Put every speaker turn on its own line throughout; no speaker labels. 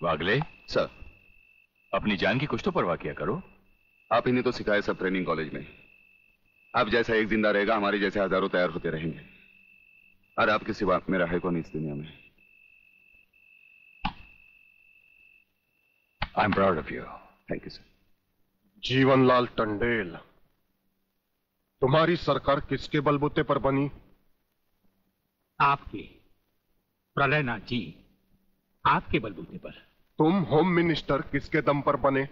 वागले
sir,
अपनी जान की कुछ तो परवाह किया करो।
आप ही ने तो सिखाया सब ट्रेनिंग कॉलेज में। आप जैसा एक जिंदा रहेगा, हमारे जैसे हजारों तैयार होते रहेंगे। और आपके सिवा मेरा है कौन इस दुनिया में।
I am proud of you.
Thank you sir.
Jeevanlal Tandel, तुम्हारी सरकार किसके बलबूते पर बनी?
आपके, प्रलयनाथ जी, आपके बलबूते पर।
तुम होम मिनिस्टर किसके दम पर बने?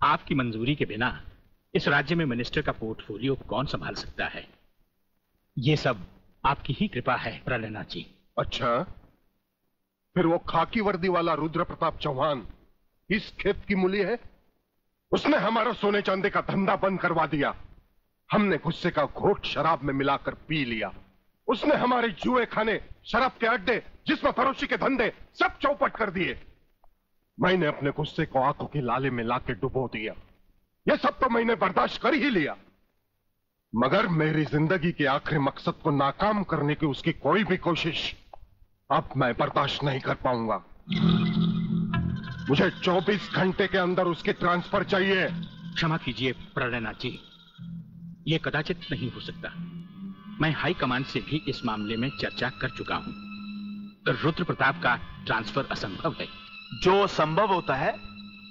आपकी मंजूरी के बिना इस राज्य में मिनिस्टर का पोर्टफोलियो कौन संभाल सकता है? ये सब आपकी ही कृपा है प्रलयनाथ जी।
अच्छा, फिर वो खाकी वर्दी वाला रुद्र प्रताप चौहान इस खेत की मूली है? उसने हमारा सोने चांदी का धंधा बंद करवा दिया। हमने गुस्से का घोट शराब में मिलाकर पी लिया। उसने हमारे जुए खाने, शराब के अड्डे, जिसमें फरोशी के धंधे सब चौपट कर दिए। मैंने अपने गुस्से को आंखों की लाले में लाके डुबो दिया। यह सब तो मैंने बर्दाश्त कर ही लिया, मगर मेरी जिंदगी के आखिरी मकसद को नाकाम करने की उसकी कोई भी कोशिश अब मैं बर्दाश्त नहीं कर पाऊंगा। मुझे 24 घंटे के अंदर उसकी ट्रांसफर चाहिए।
क्षमा कीजिए प्रलयनाथ जी, ये कदाचित नहीं हो सकता। मैं हाई कमांड से भी इस मामले में चर्चा कर चुका हूं। रुद्र प्रताप का ट्रांसफर असंभव है।
जो संभव होता है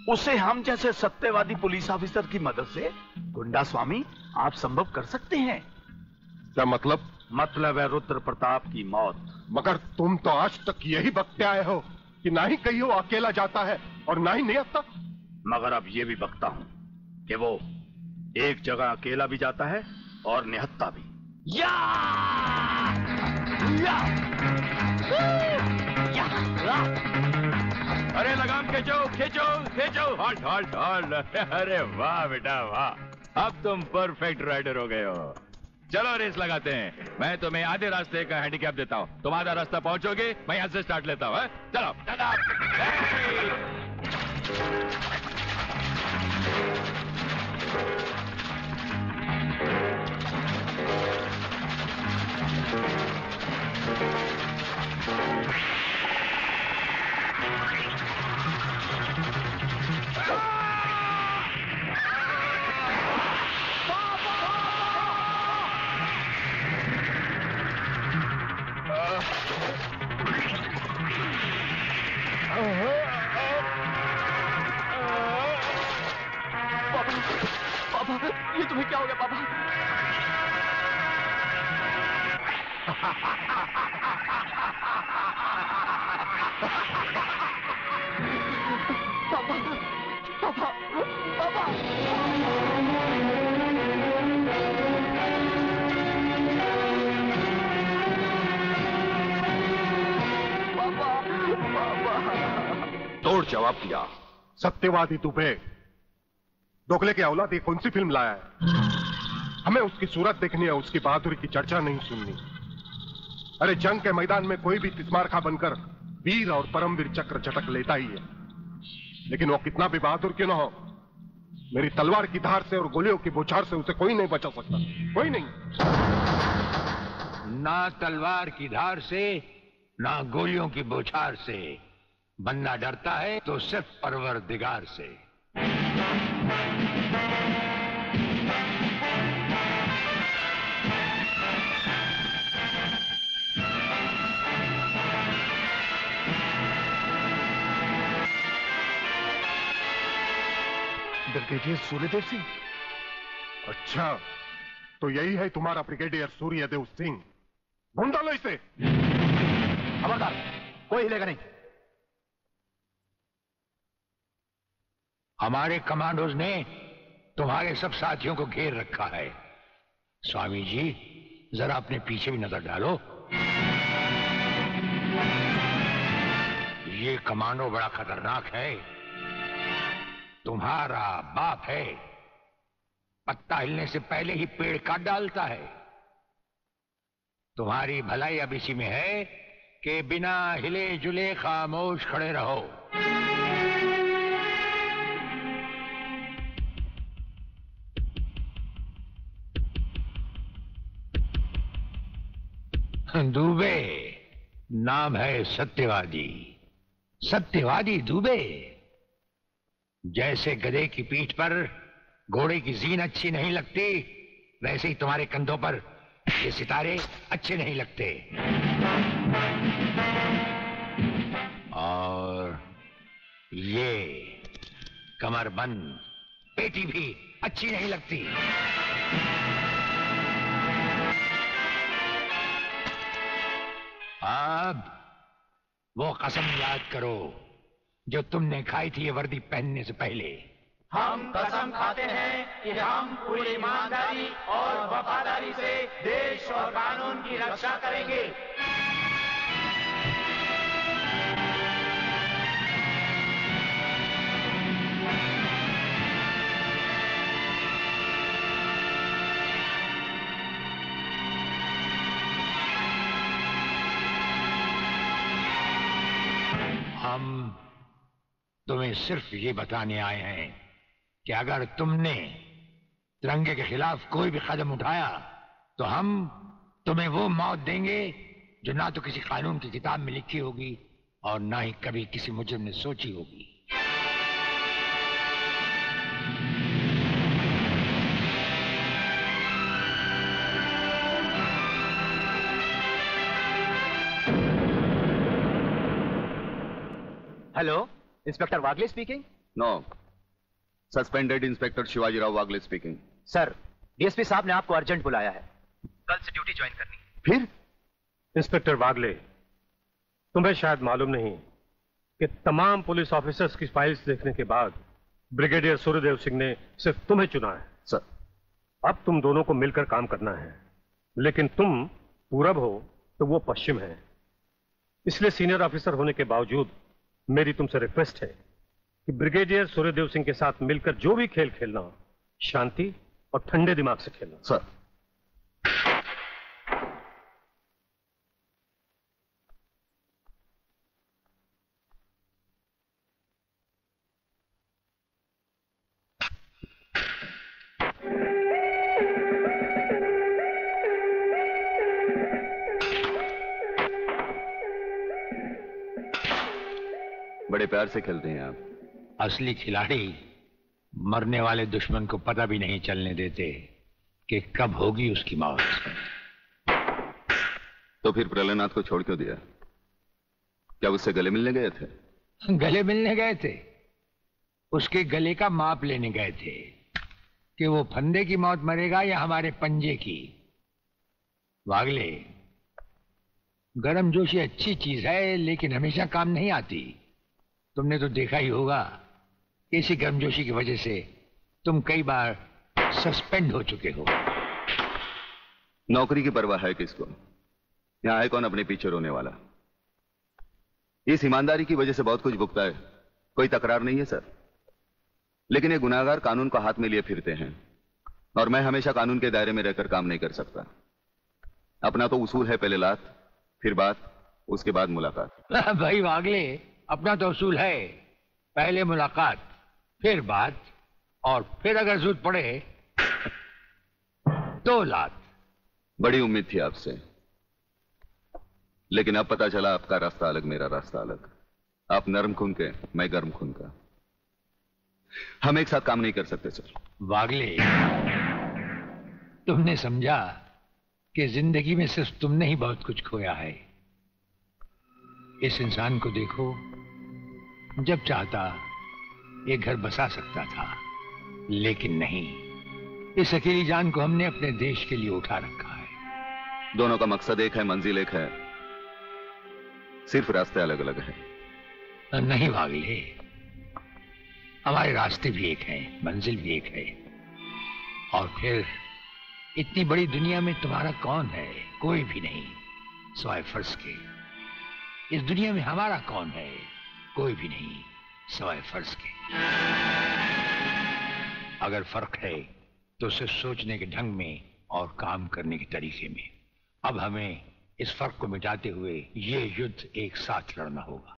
उसे हम जैसे सत्यवादी पुलिस ऑफिसर की मदद से गुंडा स्वामी आप संभव कर सकते हैं।
क्या मतलब?
मतलब है रुद्र प्रताप की मौत।
मगर तुम तो आज तक यही बकते आए हो कि ना ही कहीं वो अकेला जाता है और ना ही निहत्था।
मगर अब ये भी बकता हूं कि वो एक जगह अकेला भी जाता है और निहत्था भी। या! या! या!
अरे लगाम खींचो खींचो खींचो। Halt halt halt. अरे वाह बेटा वाह, अब तुम परफेक्ट राइडर हो गए हो। चलो रेस लगाते हैं। मैं तुम्हें आधे रास्ते का हैंडीकैप देता हूँ, तुम आधा रास्ता पहुंचोगे, मैं यहां से स्टार्ट लेता हूँ। चलो दादा।
पापा, ये तुम्हें क्या हो गया पापा? पापा, पापा, पापा।
तोड़ जवाब दिया। सत्यवादी दुबे, दोगले की औलाद, ये कौन सी फिल्म लाया है? हमें उसकी सूरत देखनी है, उसकी बहादुरी की चर्चा नहीं सुननी। अरे जंग के मैदान में कोई भी तिस्मारखा बनकर वीर और परमवीर चक्र झटक लेता ही है, लेकिन वो कितना भी बहादुर क्यों ना हो, मेरी तलवार की धार से और गोलियों की बौछार से उसे कोई नहीं बचा सकता। कोई नहीं।
ना तलवार की धार से, ना गोलियों की बौछार से। बंदा डरता है तो सिर्फ परवरदिगार से।
ब्रिगेडियर सूर्यदेव सिंह? अच्छा, तो यही है तुम्हारा ब्रिगेडियर सूर्यदेव सिंह। ढूंढ डालो इसे।
खबरदार, कोई हिलेगा नहीं।
हमारे कमांडोज ने तुम्हारे सब साथियों को घेर रखा है। स्वामी जी, जरा अपने पीछे भी नजर डालो। ये कमांडो बड़ा खतरनाक है। तुम्हारा बाप है, पत्ता हिलने से पहले ही पेड़ काट डालता है। तुम्हारी भलाई अब इसी में है कि बिना हिले जुले खामोश खड़े रहो। दुबे नाम है सत्यवादी, सत्यवादी दुबे, जैसे गधे की पीठ पर घोड़े की जीन अच्छी नहीं लगती, वैसे ही तुम्हारे कंधों पर ये सितारे अच्छे नहीं लगते। और ये कमरबंद पेटी भी अच्छी नहीं लगती। अब वो कसम याद करो जो तुमने खाई थी ये वर्दी पहनने से पहले।
हम कसम खाते हैं कि हम पूरी ईमानदारी और वफादारी से देश और कानून की रक्षा करेंगे।
हम तुम्हें सिर्फ ये बताने आए हैं कि अगर तुमने तिरंगे के खिलाफ कोई भी कदम उठाया तो हम तुम्हें वो मौत देंगे जो ना तो किसी कानून की किताब में लिखी होगी और ना ही कभी किसी मुजरिम ने सोची होगी।
Hello, inspector Wagle speaking.
No, suspended inspector Shivaji Rao Wagle speaking.
Sir, DSP साहब ने आपको अर्जेंट बुलाया है, कल से ड्यूटी ज्वाइन करनी है।
फिर
इंस्पेक्टर वागले, तुम्हें शायद मालूम नहीं कि तमाम पुलिस ऑफिसर्स की फाइल्स देखने के बाद ब्रिगेडियर सूर्यदेव सिंह ने सिर्फ तुम्हें चुना है।
सर,
अब तुम दोनों को मिलकर काम करना है, लेकिन तुम पूरब हो तो वो पश्चिम है। इसलिए सीनियर ऑफिसर होने के बावजूद मेरी तुमसे रिक्वेस्ट है कि ब्रिगेडियर सूर्यदेव सिंह के साथ मिलकर जो भी खेल खेलना हो, शांति और ठंडे दिमाग से खेलना।
सर, बड़े प्यार से खेलते हैं आप।
असली खिलाड़ी मरने वाले दुश्मन को पता भी नहीं चलने देते कि कब होगी उसकी मौत।
तो फिर प्रलयनाथ को छोड़ क्यों दिया? क्या उससे गले मिलने गए थे?
गले मिलने गए थे, उसके गले का माप लेने गए थे कि वो फंदे की मौत मरेगा या हमारे पंजे की। वागले, गर्मजोशी अच्छी चीज है लेकिन हमेशा काम नहीं आती। तुमने तो देखा ही होगा कि इसी गर्मजोशी की वजह से तुम कई बार सस्पेंड हो चुके हो।
नौकरी की परवाह है किसको? यहां है कौन अपने पीछे रोने वाला? इस ईमानदारी की वजह से बहुत कुछ भुगता है, कोई तकरार नहीं है सर। लेकिन ये गुनाहगार कानून को हाथ में लिए फिरते हैं और मैं हमेशा कानून के दायरे में रहकर काम नहीं कर सकता। अपना तो उसूल है, पहले लात, फिर बात, उसके बाद मुलाकात।
भाई वागले, अपना तो उसूल है, पहले मुलाकात, फिर बात, और फिर अगर जरूरत पड़े तो लात।
बड़ी उम्मीद थी आपसे, लेकिन अब पता चला आपका रास्ता अलग, मेरा रास्ता अलग। आप नरम खून के, मैं गर्म खून का। हम एक साथ काम नहीं कर सकते सर।
वागले, तुमने समझा कि जिंदगी में सिर्फ तुमने ही बहुत कुछ खोया है। इस इंसान को देखो, जब चाहता ये घर बसा सकता था, लेकिन नहीं। इस अकेली जान को हमने अपने देश के लिए उठा रखा है।
दोनों का मकसद एक है, मंजिल एक है, सिर्फ रास्ते अलग अलग हैं।
नहीं वागले, हमारे रास्ते भी एक हैं, मंजिल भी एक है। और फिर इतनी बड़ी दुनिया में तुम्हारा कौन है? कोई भी नहीं, सिवाय फर्ज के। इस दुनिया में हमारा कौन है? कोई भी नहीं, सिवाय फर्ज के। अगर फर्क है तो सिर्फ सोचने के ढंग में और काम करने के तरीके में। अब हमें इस फर्क को मिटाते हुए ये युद्ध एक साथ लड़ना होगा।